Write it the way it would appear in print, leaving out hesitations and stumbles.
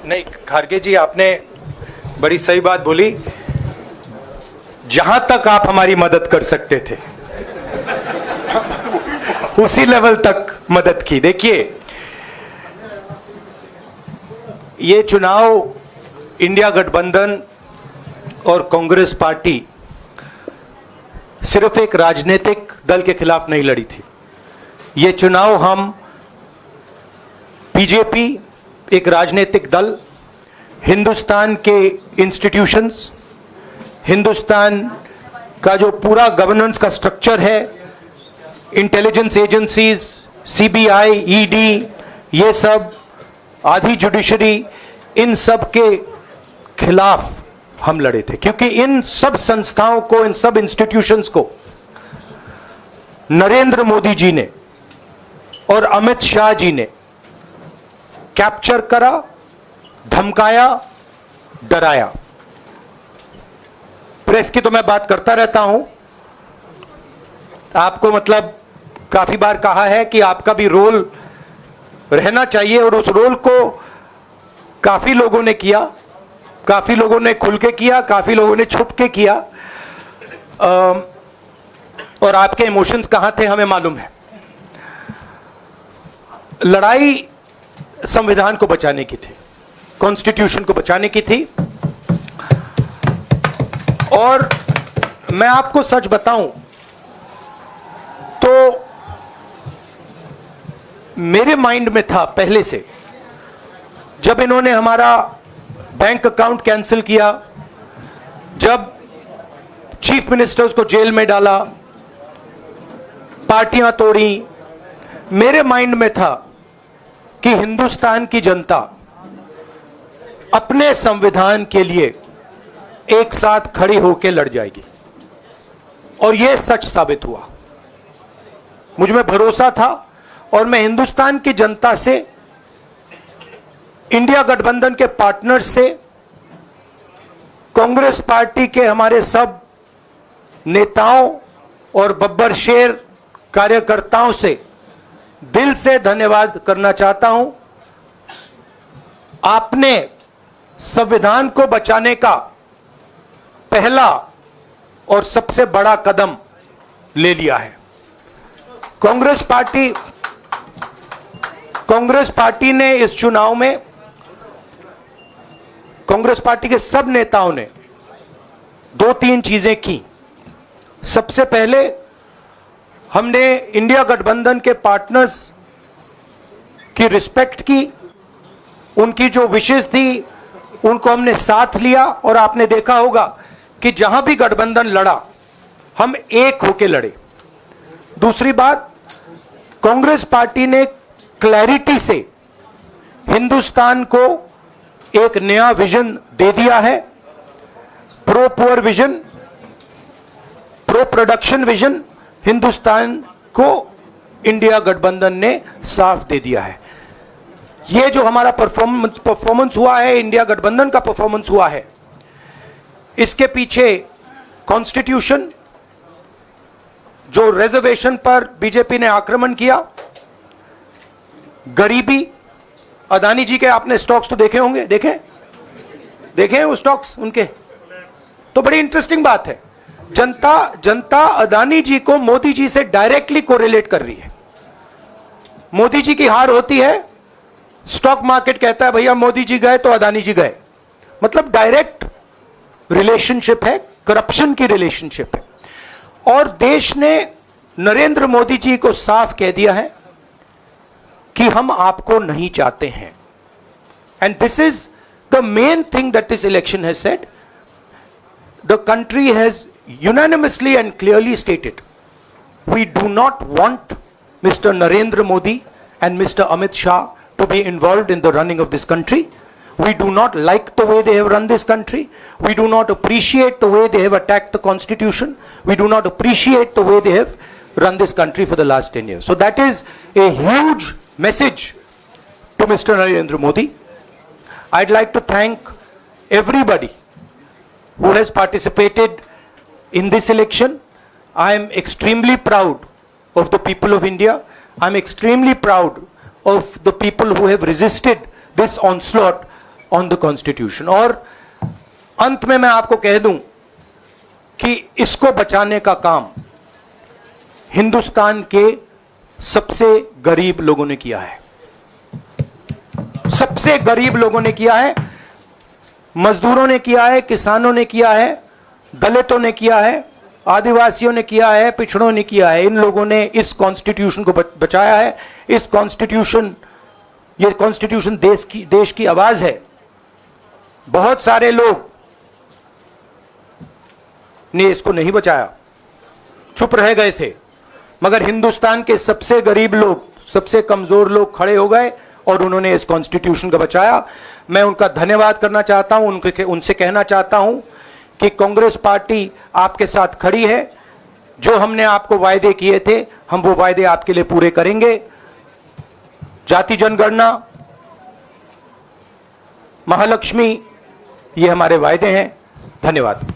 नहीं, खारगे जी आपने बड़ी सही बात बोली। जहां तक आप हमारी मदद कर सकते थे उसी लेवल तक मदद की। देखिए, ये चुनाव इंडिया गठबंधन और कांग्रेस पार्टी सिर्फ एक राजनीतिक दल के खिलाफ नहीं लड़ी थी। ये चुनाव हम बीजेपी, एक राजनीतिक दल, हिंदुस्तान के इंस्टीट्यूशंस, हिंदुस्तान का जो पूरा गवर्नेंस का स्ट्रक्चर है, इंटेलिजेंस एजेंसीज, सीबीआई, ईडी, ये सब, आधी जुडिशरी, इन सब के खिलाफ हम लड़े थे। क्योंकि इन सब संस्थाओं को, इन सब इंस्टीट्यूशंस को नरेंद्र मोदी जी ने और अमित शाह जी ने कैप्चर करा, धमकाया, डराया। प्रेस की तो मैं बात करता रहता हूं, आपको मतलब काफी बार कहा है कि आपका भी रोल रहना चाहिए, और उस रोल को काफी लोगों ने किया, काफी लोगों ने खुल के किया, काफी लोगों ने छुप के किया, और आपके इमोशंस कहां थे हमें मालूम है। लड़ाई संविधान को बचाने की थी, कॉन्स्टिट्यूशन को बचाने की थी। और मैं आपको सच बताऊं तो मेरे माइंड में था पहले से, जब इन्होंने हमारा बैंक अकाउंट कैंसिल किया, जब चीफ मिनिस्टर्स को जेल में डाला, पार्टियां तोड़ी, मेरे माइंड में था कि हिंदुस्तान की जनता अपने संविधान के लिए एक साथ खड़ी होकर लड़ जाएगी। और यह सच साबित हुआ। मुझ में भरोसा था, और मैं हिंदुस्तान की जनता से, इंडिया गठबंधन के पार्टनर्स से, कांग्रेस पार्टी के हमारे सब नेताओं और बब्बर शेर कार्यकर्ताओं से दिल से धन्यवाद करना चाहता हूं। आपने संविधान को बचाने का पहला और सबसे बड़ा कदम ले लिया है। कांग्रेस पार्टी ने इस चुनाव में, कांग्रेस पार्टी के सब नेताओं ने 2-3 चीजें की। सबसे पहले हमने इंडिया गठबंधन के पार्टनर्स की रिस्पेक्ट की, उनकी जो विशेष थी उनको हमने साथ लिया, और आपने देखा होगा कि जहां भी गठबंधन लड़ा हम एक होकर लड़े। दूसरी बात, कांग्रेस पार्टी ने क्लैरिटी से हिंदुस्तान को एक नया विजन दे दिया है, pro poor vision, pro production vision. Hindustan को इंडिया गठबंधन ने साफ दे दिया है। यह जो हमारा परफॉर्मेंस हुआ है, इंडिया गठबंधन का परफॉर्मेंस हुआ है, इसके पीछे कॉन्स्टिट्यूशन, जो रिजर्वेशन पर बीजेपी ने आक्रमण किया, गरीबी, अदानी जी के आपने स्टॉक्स तो देखे होंगे, देखे वो स्टॉक्स उनके, तो बड़ी इंटरेस्टिंग बात है। जनता अदानी जी को मोदी जी से डायरेक्टली कोरिलेट कर रही है। मोदी जी की हार होती है, स्टॉक मार्केट कहता है भैया मोदी जी गए तो अदानी जी गए। मतलब डायरेक्ट रिलेशनशिप है, करप्शन की रिलेशनशिप है। और देश ने नरेंद्र मोदी जी को साफ कह दिया है कि हम आपको नहीं चाहते हैं। And this is the main thing that this election has said. The country has unanimously and clearly stated, we do not want Mr. Narendra Modi and Mr. Amit Shah to be involved in the running of this country. We do not like the way they have run this country. We do not appreciate the way they have attacked the constitution. We do not appreciate the way they have run this country for the last 10 years. So that is a huge message to Mr. Narendra Modi. I'd like to thank everybody who has participated in this election. I am extremely proud of the people of India. I am extremely proud of the people who have resisted this onslaught on the constitution. और अंत में मैं आपको कह दूं कि इसको बचाने का काम हिंदुस्तान के सबसे गरीब लोगों ने किया है, सबसे गरीब लोगों ने किया है, मजदूरों ने किया है, किसानों ने किया है, दलितों ने किया है, आदिवासियों ने किया है, पिछड़ों ने किया है। इन लोगों ने इस कॉन्स्टिट्यूशन को बचाया है। इस कॉन्स्टिट्यूशन, ये कॉन्स्टिट्यूशन देश की आवाज है। बहुत सारे लोग ने इसको नहीं बचाया, चुप रह गए थे, मगर हिंदुस्तान के सबसे गरीब लोग, सबसे कमजोर लोग खड़े हो गए और उन्होंने इस कॉन्स्टिट्यूशन को बचाया। मैं उनका धन्यवाद करना चाहता हूं, उनसे कहना चाहता हूं कि कांग्रेस पार्टी आपके साथ खड़ी है। जो हमने आपको वायदे किए थे, हम वो वायदे आपके लिए पूरे करेंगे। जाति जनगणना, महालक्ष्मी, ये हमारे वायदे हैं। धन्यवाद।